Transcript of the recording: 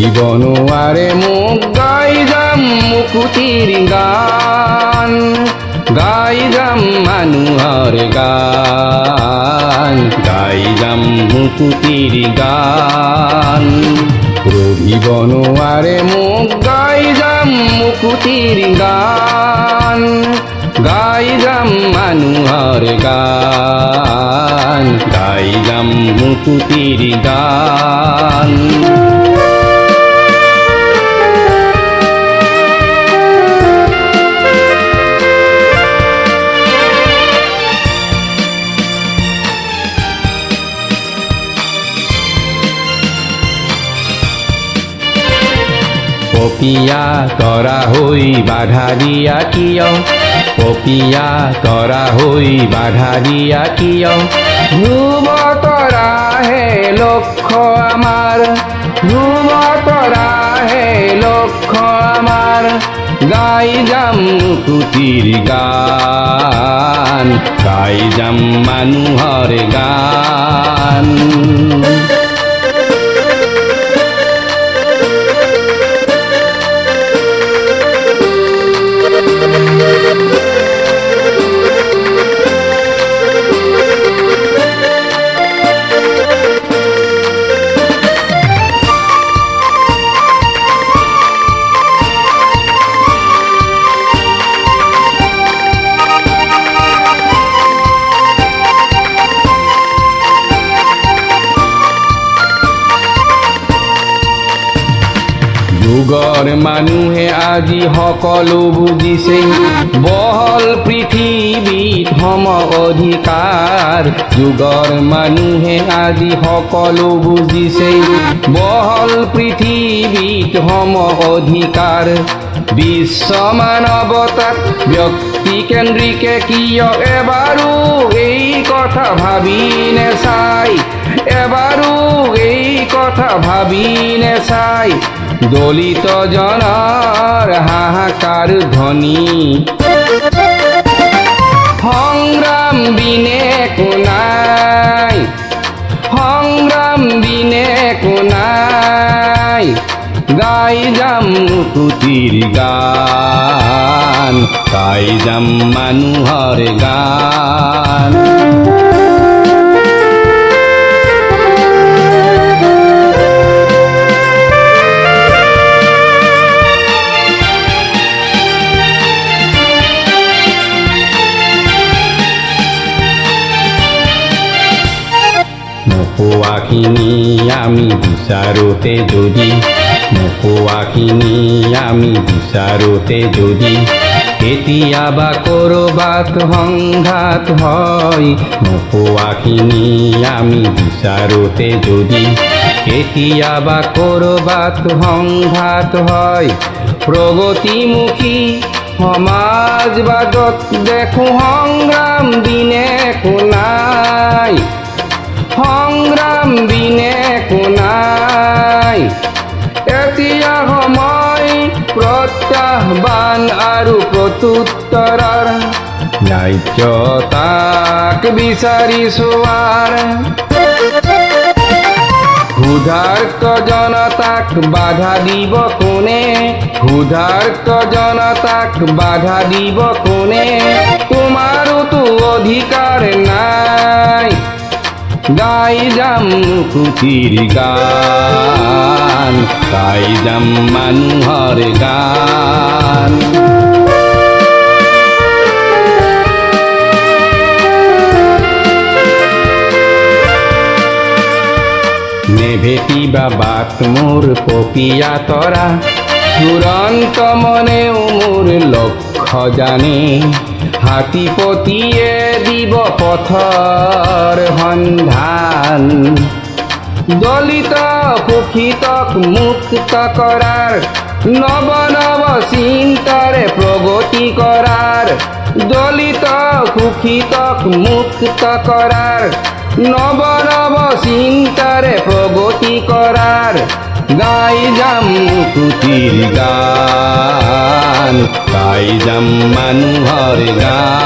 ৰহিব নোৱাৰে মোক গাই যাম মুকুতিৰ গান গাই যাম মানুহৰ গান গাই যাম মুকুতিৰ গান ৰহিব নোৱাৰে মোক গাই যাম মুকুতিৰ গান গাই যাম মানুহৰ গান গাই যাম মুকুতিৰ গান পপিয়া তৰা হৈ বাধা দিয়া কিয় পপিয়া তৰা হৈ বাধা দিয়া কিয় ধ্ৰুৱ তৰাহে লক্ষ্য আমাৰ ধ্ৰুৱ তৰাহে লক্ষ্য আমাৰ গাই যাম মুকুতিৰ গান গাই যাম মানুহৰ গান যুগৰ মানুহে আজি সকলো বুজিছে বহল পৃথিৱীত সম অধিকাৰ যুগৰ মানুহে আজি সকলো বুজিছে বহল পৃথিৱীত সম অধিকাৰ বিশ্ব মানৱতাত ব্যক্তিকেন্দ্ৰিকে কিয় এবাৰো এই কথা ভাবি নেচাই এবাৰো এই কথা ভাবি নেচাই দলিত জনৰ হাহাকাৰ ধ্বনি সংগ্ৰাম বিনে একো নাই সংগ্ৰাম বিনে একো নাই গাই যাম মুকুতিৰ গান গাই যাম মানুহৰ গান নোপোৱাখিনি আমি বিচাৰোঁতে যদি নোপোৱাখিনি আমি বিচাৰোঁতে যদি কেতিয়াবা ক'ৰবাত সংঘাত হয় নোপোৱাখিনি আমি বিচাৰোঁতে যদি কেতিয়াবা ক'ৰবাত সংঘাত হয় প্ৰগতিমুখী সমাজবাদত দেখোঁ সংগ্ৰাম বিনে একো নাই সংগ্ৰাম বিনে একো নাই এতিয়া সময় প্ৰত্যাহ্বান আৰু প্ৰত্যুত্তৰৰ ন্যায্যতাক বিচাৰি চোৱাৰ ক্ষুধাৰ্ত জনতাক বাধা দিব কোনে ক্ষুধাৰ্ত জনতাক বাধা দিব কোনে তোমাৰোতো অধিকাৰ নাই গাই যাম মুকুতিৰ গান গাই যাম মানুহৰ গান নেভেটিবা বাট মোৰ পপিয়া তৰা চূড়ান্ত মনেও মোৰ লক্ষ্য জানে হাতীপতিয়ে দিব পথৰ সন্ধান দলিত শোষিতক মুক্ত কৰাৰ নৱ নৱ চিন্তাৰে প্ৰগতি কৰাৰ দলিত শোষিতক মুক্ত কৰাৰ নৱ নৱ চিন্তাৰে প্ৰগতি কৰাৰ গাই যাম মুকুতিৰ গান গাই যাম মানুহৰ গান